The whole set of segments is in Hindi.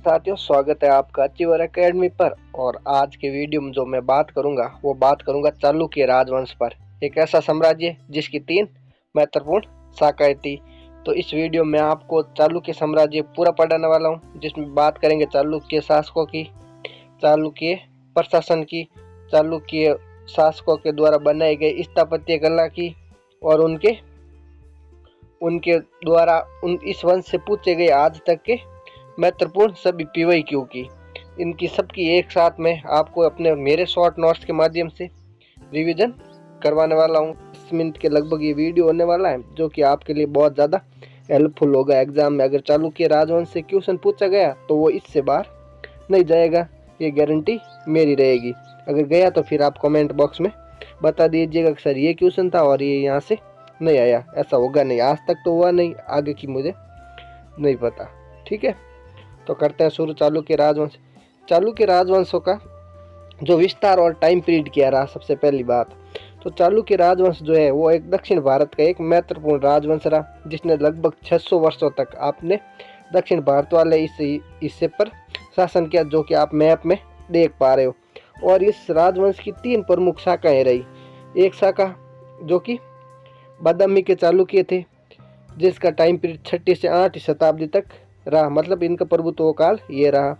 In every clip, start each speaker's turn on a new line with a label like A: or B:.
A: साथियों, स्वागत है आपका अचीवर एकेडमी पर। और आज के वीडियो में जो मैं बात करूंगा वो बात करूंगा चालुक्य राजवंश पर। एक ऐसा साम्राज्य जिसकी 3 महत्वपूर्ण शाखाएं थी। तो इस वीडियो में आपको चालुक्य साम्राज्य पूरा पढ़ाने वाला हूं, जिसमें बात करेंगे चालुक्य शासकों की, चालुक्य प्रशासन की, चालुक्य शासकों के द्वारा बनाई गई स्थापत्य कला की, और उनके द्वारा इस वंश से पूछे गए आज तक के महत्वपूर्ण सभी पीवाईक्यू की। इनकी सबकी एक साथ में आपको अपने मेरे शॉर्ट नोट्स के माध्यम से रिवीजन करवाने वाला हूँ। 10 मिनट के लगभग ये वीडियो होने वाला है, जो कि आपके लिए बहुत ज़्यादा हेल्पफुल होगा एग्जाम में। अगर चालुक्य राजवंश से क्वेश्चन पूछा गया तो वो इससे बाहर नहीं जाएगा, ये गारंटी मेरी रहेगी। अगर गया तो फिर आप कमेंट बॉक्स में बता दीजिएगा कि सर ये क्वेश्चन था और ये यहाँ से नहीं आया। ऐसा होगा नहीं, आज तक तो हुआ नहीं, आगे की मुझे नहीं पता। ठीक है, तो करते हैं शुरू चालुक्य राजवंश। चालुक्य राजवंशों का जो विस्तार और टाइम पीरियड किया रहा, सबसे पहली बात तो चालुक्य राजवंश जो है वो एक दक्षिण भारत का एक महत्वपूर्ण राजवंश रहा, जिसने लगभग 600 वर्षों तक आपने दक्षिण भारत वाले हिस्से पर शासन किया, जो कि आप मैप में देख पा रहे हो। और इस राजवंश की 3 प्रमुख शाखाएं रही। एक शाखा जो कि बादामी के चालुक्य थे, जिसका टाइम पीरियड 6ठी से 8वीं शताब्दी तक रहा, मतलब इनका प्रभुत्व काल ये रहा।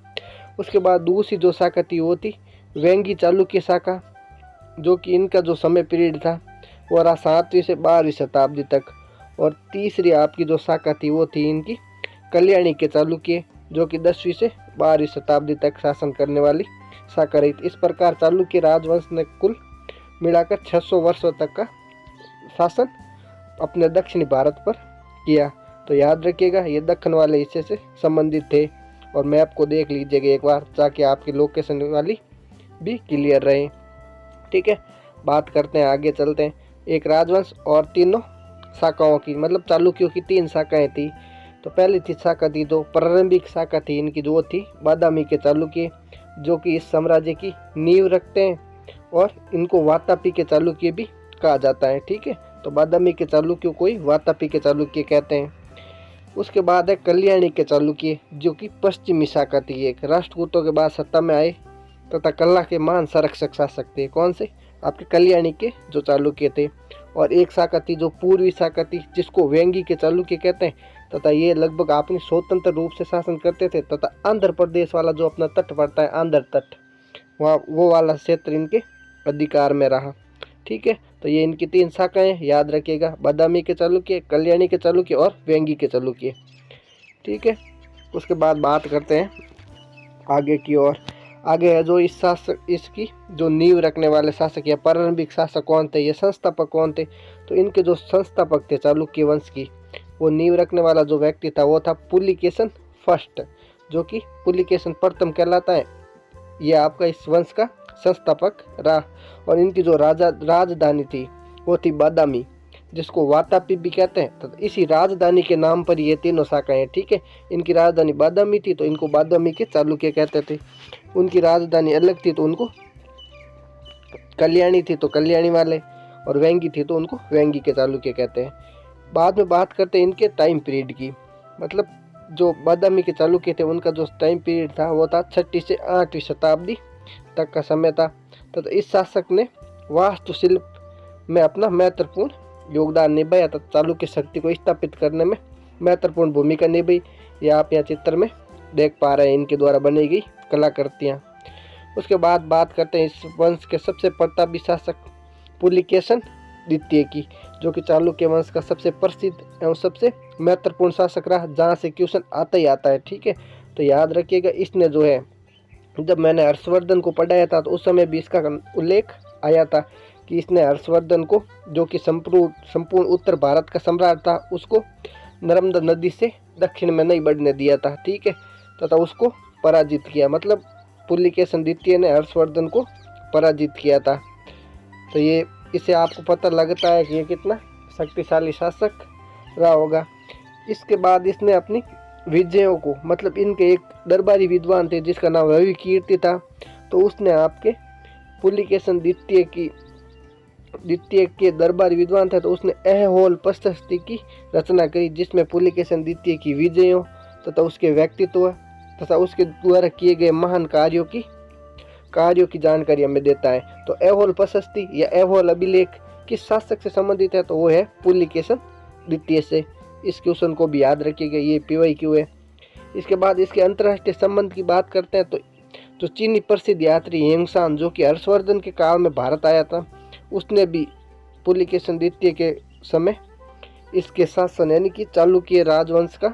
A: उसके बाद दूसरी जो शाखा थी वो थी वेंगी चालुक्य शाखा, जो कि इनका जो समय पीरियड था वो रहा 7वीं से 12वीं शताब्दी तक। और तीसरी आपकी जो शाखा थी वो थी इनकी कल्याणी के चालुक्य, जो कि 10वीं से 12वीं शताब्दी तक शासन करने वाली शाखा रही। इस प्रकार चालुक्य राजवंश ने कुल मिलाकर 600 वर्षों तक का शासन अपने दक्षिणी भारत पर किया। तो याद रखिएगा, ये दक्षिण वाले हिस्से से संबंधित थे। और मैप को देख लीजिएगा एक बार, ताकि आपकी लोकेशन वाली भी क्लियर रहे। ठीक है, बात करते हैं, आगे चलते हैं। एक राजवंश और तीनों शाखाओं की, मतलब चालुक्यों की 3 शाखाएं थी। तो पहली थी शाखा थी जो प्रारंभिक शाखा थी इनकी, जो थी बादामी के चालुक्य, जो कि इस साम्राज्य की नींव रखते हैं, और इनको वातापी के चालुक्य भी कहा जाता है। ठीक है, तो बादामी के चालुक्यों को ही वातापी के चालुक्य कहते हैं। उसके बाद है कल्याणी के चालुक्य, जो कि पश्चिमी शाखा थी। एक राष्ट्रकूटों के बाद सत्ता में आए तथा कला के महान संरक्षक शासक थे। कौन से? आपके कल्याणी के जो चालुक्य थे। और एक शाखा थी जो पूर्वी शाखा थी, जिसको वेंगी के चालुक्य कहते हैं, तथा ये लगभग अपनी स्वतंत्र रूप से शासन करते थे। तथा आंध्र प्रदेश वाला जो अपना तट पड़ता है, आंध्र तट, वहाँ वो वाला क्षेत्र इनके अधिकार में रहा। ठीक है, तो ये इनकी 3 शाखाएं याद रखिएगा, बादामी के चालुक्य, कल्याणी के चालुक्य और वेंगी के चालुक्य। ठीक है, उसके बाद बात करते हैं आगे की ओर। आगे है जो इस शासक, इसकी जो नींव रखने वाले शासक या प्रारंभिक शासक कौन थे, ये संस्थापक कौन थे। तो इनके जो संस्थापक थे चालुक्य वंश की, वो नींव रखने वाला जो व्यक्ति था वो था पुलिकेशन फर्स्ट, जो कि पुलिकेशन प्रथम कहलाता है। ये आपका इस वंश का संस्थापक रहा। और इनकी जो राजधानी थी वो थी बादामी, जिसको वातापी भी कहते हैं। तो इसी राजधानी के नाम पर ये तीनों शाखाएं हैं। ठीक है, इनकी राजधानी बादामी थी तो इनको बादामी के चालुक्य कहते थे। उनकी राजधानी अलग थी तो उनको कल्याणी थी तो कल्याणी वाले, और वेंगी थी तो उनको वेंगी के चालुक्य कहते हैं। बाद में बात करते हैं इनके टाइम पीरियड की। मतलब जो बादामी के चालुक्य थे उनका जो टाइम पीरियड था वो था 6ठी से 8वीं शताब्दी तक का समय था। तो इस शासक ने वास्तुशिल्प में अपना महत्वपूर्ण योगदान निभाया था, चालुक्य शक्ति को स्थापित करने में महत्वपूर्ण भूमिका निभाई। ये आप यहाँ चित्र में देख पा रहे हैं, इनके द्वारा बनाई गई कलाकृतियाँ। उसके बाद बात करते हैं इस वंश के सबसे प्रतापी शासक पुलिकेशन द्वितीय की, जो कि चालुक्य वंश का सबसे प्रसिद्ध एवं सबसे महत्वपूर्ण शासक रहा, जहाँ से क्वेश्चन आता ही आता है। ठीक है, तो याद रखिएगा, इसने जो है, जब मैंने हर्षवर्धन को पढ़ाया था तो उस समय भी इसका उल्लेख आया था कि इसने हर्षवर्धन को, जो कि संपूर्ण उत्तर भारत का सम्राट था, उसको नर्मदा नदी से दक्षिण में नहीं बढ़ने दिया था। ठीक है, तथा उसको पराजित किया। मतलब पुलिकेशन द्वितीय ने हर्षवर्धन को पराजित किया था। तो ये इसे आपको पता लगता है कि ये कितना शक्तिशाली शासक रहा होगा। इसके बाद इसने अपनी विजयों को, मतलब इनके एक दरबारी विद्वान थे जिसका नाम रवि कीर्ति था, तो उसने आपके पुलिकेशन द्वितीय के दरबारी विद्वान था, तो उसने ऐहोल प्रशस्ति की रचना करी, जिसमें पुलिकेशन द्वितीय की विजयों तथा उसके व्यक्तित्व तथा उसके द्वारा किए गए महान कार्यों की जानकारी हमें देता है। तो ऐहोल प्रशस्ति या ऐहोल अभिलेख किस शासक से संबंधित है, तो वो है पुलिकेशन द्वितीय से। इस क्वेश्चन को भी याद रखिएगा, ये PYQ है। इसके बाद इसके अंतर्राष्ट्रीय संबंध की बात करते हैं तो जो चीनी प्रसिद्ध यात्री हेंगशान जो कि हर्षवर्धन के काल में भारत आया था, उसने भी पुलिकेशन द्वितीय के समय इसके शासन यानी कि चालुक्य राजवंश का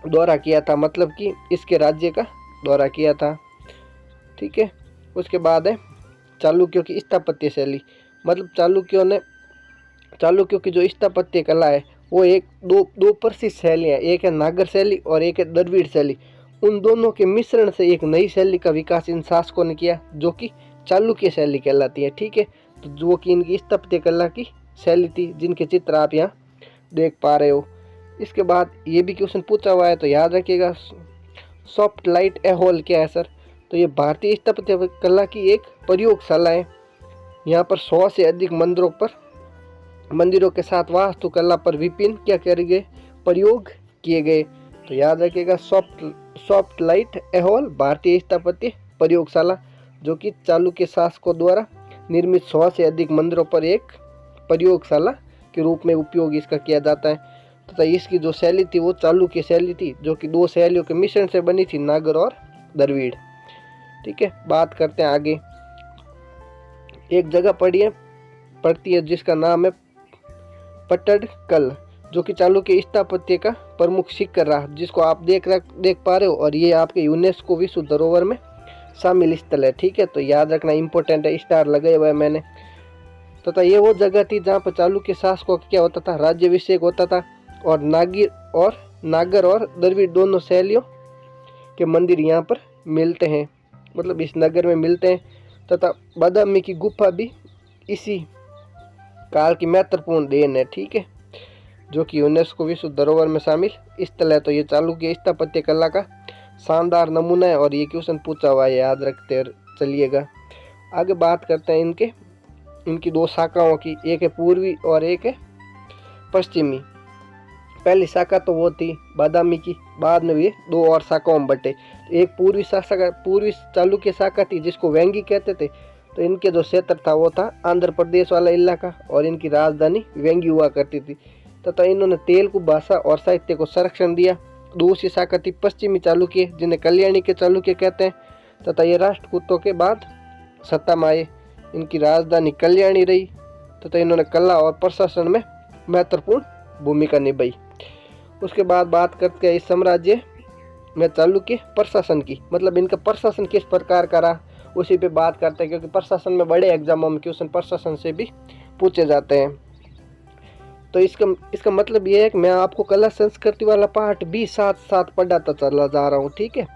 A: दौरा किया था, मतलब कि इसके राज्य का दौरा किया था। ठीक है, उसके बाद है चालुक्यों की स्थापत्य शैली। मतलब चालुक्यों की जो स्थापत्य कला है वो दो प्रसिद्ध शैलियाँ, एक है नागर शैली और एक है द्रविड़ शैली। उन दोनों के मिश्रण से एक नई शैली का विकास इन शासकों ने किया जो कि चालुक्य शैली कहलाती है। ठीक है, तो जो कि इनकी स्थापत्य कला की शैली थी, जिनके चित्र आप यहाँ देख पा रहे हो। इसके बाद ये भी क्वेश्चन पूछा हुआ है तो याद रखिएगा, सॉफ्ट लाइट ऐहोल क्या है सर? तो ये भारतीय स्थापत्य कला की एक प्रयोगशाला है। यहाँ पर 100 से अधिक मंदिरों के साथ वास्तुकला पर विभिन्न क्या किए गए, प्रयोग किए गए। तो याद रखिएगा, सॉफ्ट लाइट ऐहोल भारतीय स्थापत्य प्रयोगशाला जो कि चालुक्य शासकों द्वारा निर्मित 100 से अधिक मंदिरों पर एक प्रयोगशाला के रूप में उपयोग इसका किया जाता है। तथा इसकी जो शैली थी वो चालुक्य शैली थी जो कि दो शैलियों के मिश्रण से बनी थी, नागर और द्रविड़। ठीक है, बात करते हैं आगे। एक जगह पड़ती है जिसका नाम है पट्टडकल, जो कि चालुक्य स्थापत्य का प्रमुख शिखर रहा, जिसको आप देख पा रहे हो, और ये आपके यूनेस्को विश्व धरोहर में शामिल स्थल है। ठीक है, तो याद रखना इंपॉर्टेंट है, स्टार लगे हुए हैं मैंने। तथा ये वो जगह थी जहाँ पर चालुक्य शासकों का क्या होता था, राज्याभिषेक होता था, और नागर और द्रविड़ दोनों शैलियों के मंदिर यहाँ पर मिलते हैं, मतलब इस नगर में मिलते हैं। तथा बादामी की गुफा भी इसी काल की महत्वपूर्ण देन है। ठीक है, जो कि यूनेस्को विश्व धरोहर में शामिल स्थल है। तो ये चालुक्य स्थापत्य कला का शानदार नमूना है और ये क्वेश्चन पूछा हुआ है, याद रखते चलिएगा। आगे बात करते हैं इनकी दो शाखाओं की, एक है पूर्वी और एक है पश्चिमी। पहली शाखा तो वो थी बादामी की, बाद में ये दो और शाखाओं में बटे। एक पूर्वी चालुक्य शाखा थी जिसको वेंगी कहते थे। तो इनके जो क्षेत्र था वो था आंध्र प्रदेश वाला इलाका और इनकी राजधानी वेंगी हुआ करती थी। तथा इन्होंने तेलुगु भाषा और साहित्य को संरक्षण दिया। दूसरी शाखा थी पश्चिमी चालुक्य, जिन्हें कल्याणी के चालुक्य कहते हैं। तथा ये राष्ट्रकूटों के बाद सत्ता में आए, इनकी राजधानी कल्याणी रही। तथा इन्होंने कला और प्रशासन में महत्वपूर्ण भूमिका निभाई। उसके बाद बात करते हैं इस साम्राज्य में चालुक्य प्रशासन की, मतलब इनका प्रशासन किस प्रकार का रहा, उसी पे बात करते हैं, क्योंकि प्रशासन में बड़े एग्जामों में क्वेश्चन प्रशासन से भी पूछे जाते हैं। तो इसका मतलब ये है कि मैं आपको कला संस्कृति वाला पार्ट भी साथ साथ पढ़ाता चला जा रहा हूँ। ठीक है,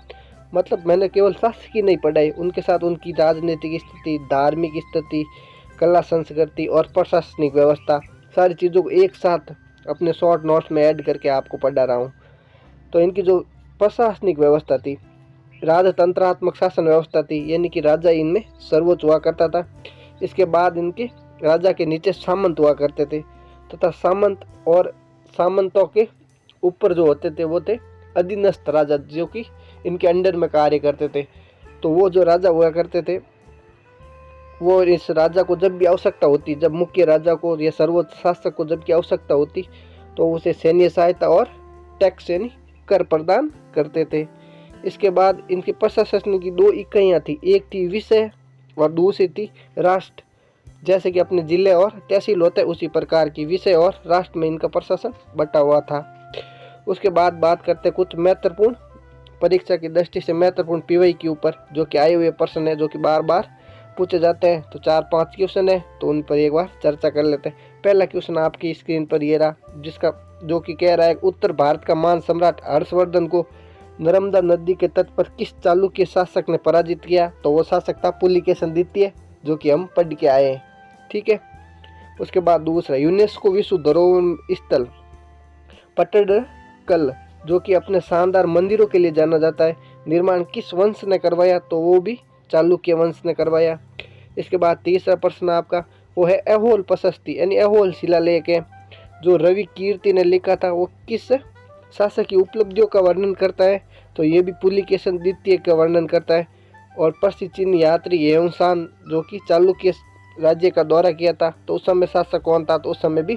A: मतलब मैंने केवल शास्त्र की नहीं पढ़ाई, उनके साथ उनकी राजनीतिक स्थिति, धार्मिक स्थिति, कला संस्कृति और प्रशासनिक व्यवस्था, सारी चीज़ों को एक साथ अपने शॉर्ट नोट्स में ऐड करके आपको पढ़ा रहा हूँ। तो इनकी जो प्रशासनिक व्यवस्था थी, राजतंत्रात्मक शासन व्यवस्था थी, यानी कि राजा इनमें सर्वोच्च हुआ करता था। इसके बाद इनके राजा के नीचे सामंत हुआ करते थे, तथा सामंत और सामंतों के ऊपर जो होते थे वो थे अधीनस्थ राजा, जो कि इनके अंडर में कार्य करते थे। तो वो जो राजा हुआ करते थे वो इस राजा को जब भी आवश्यकता होती, जब मुख्य राजा को या सर्वोच्च शासक को जब की आवश्यकता होती, तो उसे सैन्य सहायता और टैक्स यानी कर प्रदान करते थे। इसके बाद इनके प्रशासन की दो इकाइयाँ थी, एक थी विषय और दूसरी थी राष्ट्र। जैसे कि अपने जिले और तहसील होते हैं उसी प्रकार की विषय और राष्ट्र में इनका प्रशासन बटा हुआ था। उसके बाद बात करते कुछ महत्वपूर्ण परीक्षा की दृष्टि से महत्वपूर्ण PY के ऊपर, जो कि आए हुए प्रश्न है, जो कि बार बार पूछे जाते हैं। तो 4-5 क्वेश्चन है, तो उन पर एक बार चर्चा कर लेते हैं। पहला क्वेश्चन आपकी स्क्रीन पर ये रहा, जो कि कह रहा है उत्तर भारत का महान सम्राट हर्षवर्धन को नर्मदा नदी के तट पर किस चालुक्य शासक ने पराजित किया? तो वो शासक था पुलिकेशन द्वितीय, जो कि हम पढ़ के आए हैं। ठीक है, उसके बाद दूसरा, यूनेस्को विश्व धरोहर स्थल पट्टडकल, जो कि अपने शानदार मंदिरों के लिए जाना जाता है, निर्माण किस वंश ने करवाया? तो वो भी चालुक्य वंश ने करवाया। इसके बाद तीसरा प्रश्न आपका वो है ऐहोल प्रशस्ति, यानी ऐहोल शिलालेख है, जो रवि कीर्ति ने लिखा था, वो किस शासक की उपलब्धियों का वर्णन करता है? तो ये भी पुलिकेशन द्वितीय का वर्णन करता है। और पश्चिम यात्री हेमसान जो कि चालुक्य राज्य का दौरा किया था, तो उस समय शासक कौन था, तो उस समय भी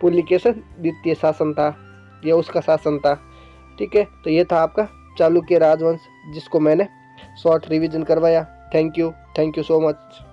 A: पुलिकेशन द्वितीय शासन था, ये उसका शासन था। ठीक है, तो ये था आपका चालुक्य राजवंश जिसको मैंने शॉर्ट रिवीजन करवाया। Thank you so much.